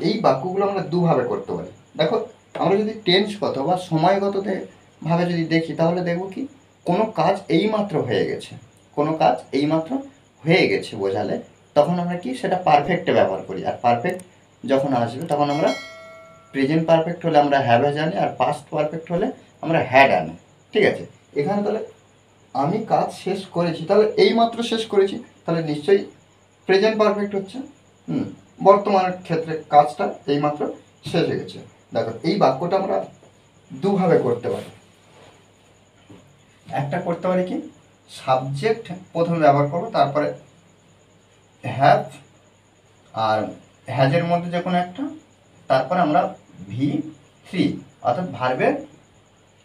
এই বাক্যগুলো আমরা দুভাবে করতে পারি। দেখো আমরা যদি টেন্সগত বা সময়গত ভাবে যদি দেখি তাহলে দেখব কি কোনো কাজ এইমাত্র হয়ে গেছে, কোনো কাজ এইমাত্র হয়ে গেছে বোঝালে তখন আমরা কি সেটা পারফেক্টে ব্যবহার করি। আর পারফেক্ট যখন আসবে তখন আমরা প্রেজেন্ট পারফেক্ট হলে আমরা হ্যাভ জানি, আর পাস্ট পারফেক্ট হলে আমরা হ্যাড আনি। ঠিক আছে, এখানে তাহলে আমি কাজ শেষ করেছি, তাহলে এইমাত্র শেষ করেছি, তাহলে নিশ্চয়ই প্রেজেন্ট পারফেক্ট হচ্ছে। বর্তমানের ক্ষেত্রে কাজটা এইমাত্র শেষ হয়ে গেছে। দেখো এই বাক্যটা আমরা দুভাবে করতে পারি। একটা করতে পারি কি সাবজেক্ট প্রথমে ব্যবহার করবো, তারপরে হ্যাভ আর হ্যাজের মধ্যে যে কোনো একটা, তারপরে আমরা V3 অর্থাৎ ভার্বের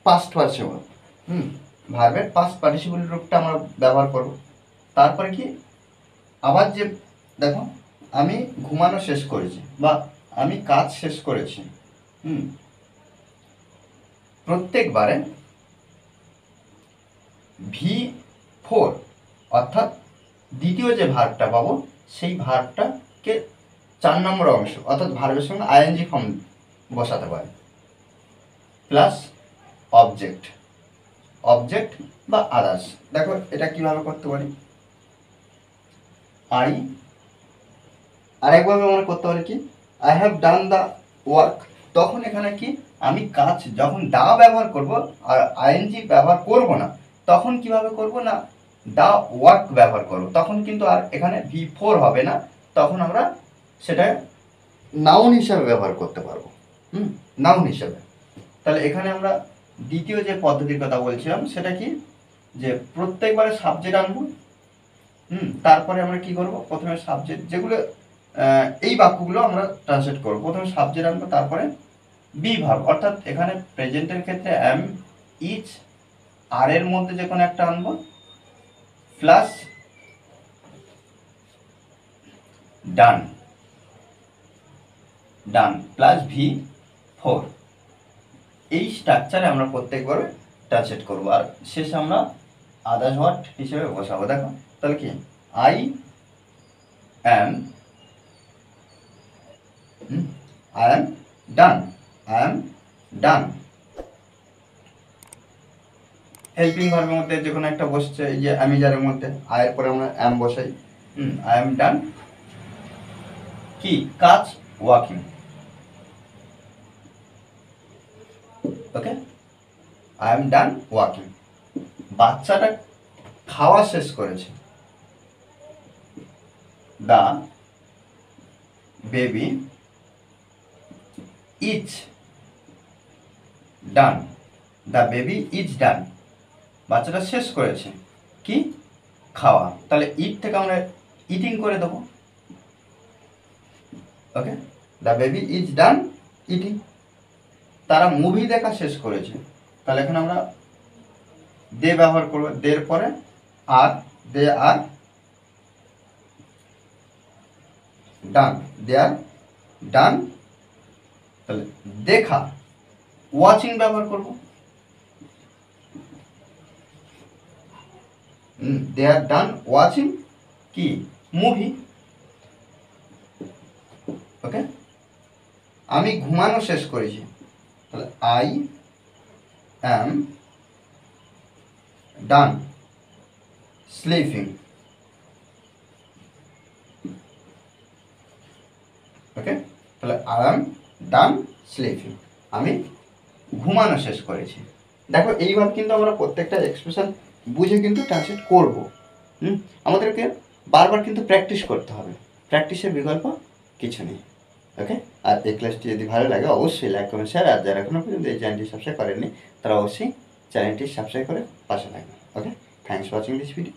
পাস্ট পার্টিসিপল ভার্বের পাস্ট পার্টিসিপল রূপটা আমরা ব্যবহার করব। তারপরে কি আবার যে দেখো আমি ঘুমানো শেষ করেছি বা আমি কাজ শেষ করেছি, প্রত্যেকবারে V4 অর্থাৎ দ্বিতীয় যে ভার্বটা পাবো সেই ভার্বটাকে 4 নম্বর অংশ অর্থাৎ ভার্বের সঙ্গে আইএনজি ফর্ম বসাতে পারি, প্লাস অবজেক্ট অবজেক্ট বা আদার্স। দেখো এটা কিভাবে করতে পারি, আরেকভাবে আমরা করতে পারি কি I have done the work. তখন এখানে কি আমি কাজ যখন দা ব্যবহার করব আর আইএনজি ব্যবহার করব না, তখন কিভাবে করব না দা ওয়ার্ক ব্যবহার করব, তখন কিন্তু আর এখানে V4 হবে না, তখন আমরা সেটা নাউন হিসাবে ব্যবহার করতে পারবো, নাউন হিসাবে। তাহলে এখানে আমরা দ্বিতীয় যে পদ্ধতির কথা বলছিলাম সেটা কি যে প্রত্যেকবারে সাবজেক্ট আনবো, তারপরে আমরা কি করব প্রথমে সাবজেক্ট যেগুলো এই বাক্যগুলো আমরা ট্রান্সলেট করব, প্রথমে সাবজেক্ট আনবো তারপরে বি ভার্ব, অর্থাৎ এখানে প্রেজেন্টের ক্ষেত্রে এম ইজ আর এর মধ্যে যে কোনো একটা আনবো প্লাস ডান ডান প্লাস V4, এই স্ট্রাকচারে আমরা প্রত্যেকবার ট্রান্সলেট করব। আর শেষে আমরা আদার্স ওয়ার্ড হিসেবে বসাবো। দেখো তাহলে কি I am done, I am done. Helping ভার্বের মধ্যে যে কোনো একটা বসছে, এই যে আমি যার মধ্যে আয়ের পরে আমরা অ্যাম বসাই, আই অ্যাম ডান কি কাজ walking. Okay, I am done walking. বাচ্চাটা খাওয়া শেষ করেছে, the baby is done, the baby is done. বাচ্চাটা শেষ করেছে কি খাওয়া, তাহলে ইট থেকে আমরা ইটিং করে দেবো। Okay, the baby is done eating. তারা মুভি দেখা শেষ করেছে, তাহলে এখানে আমরা দে ব্যবহার করব, দের পরে আর দে আর ডান, দে আর ডান। তাহলে দেখা ওয়াচিং ব্যবহার করব, দে আর ডান ওয়াচিং কি মুভি। ওকে, আমি ঘুমানো শেষ করেছি, তাহলে আই অ্যাম ডান স্লিপিং। ওকে, তাহলে আই অ্যাম ডান স্লিপিং, আমি ঘুমানো শেষ করেছি। দেখো এইভাবে কিন্তু আমরা প্রত্যেকটা এক্সপ্রেশন বুঝে কিন্তু ট্রান্সলেট করব। আমাদেরকে বারবার কিন্তু প্র্যাকটিস করতে হবে, প্র্যাকটিসের বিকল্প কিছু নেই। ওকে, আর এই ক্লাসটি যদি ভালো লাগে অবশ্যই লাইক কমেন্ট শেয়ার, আর যারা এখনো পর্যন্ত এই চ্যানেলটি সাবস্ক্রাইব করেননি তারা অবশ্যই চ্যানেলটি সাবস্ক্রাইব করে পাশে থাকবেন। Okay, thanks for watching this video.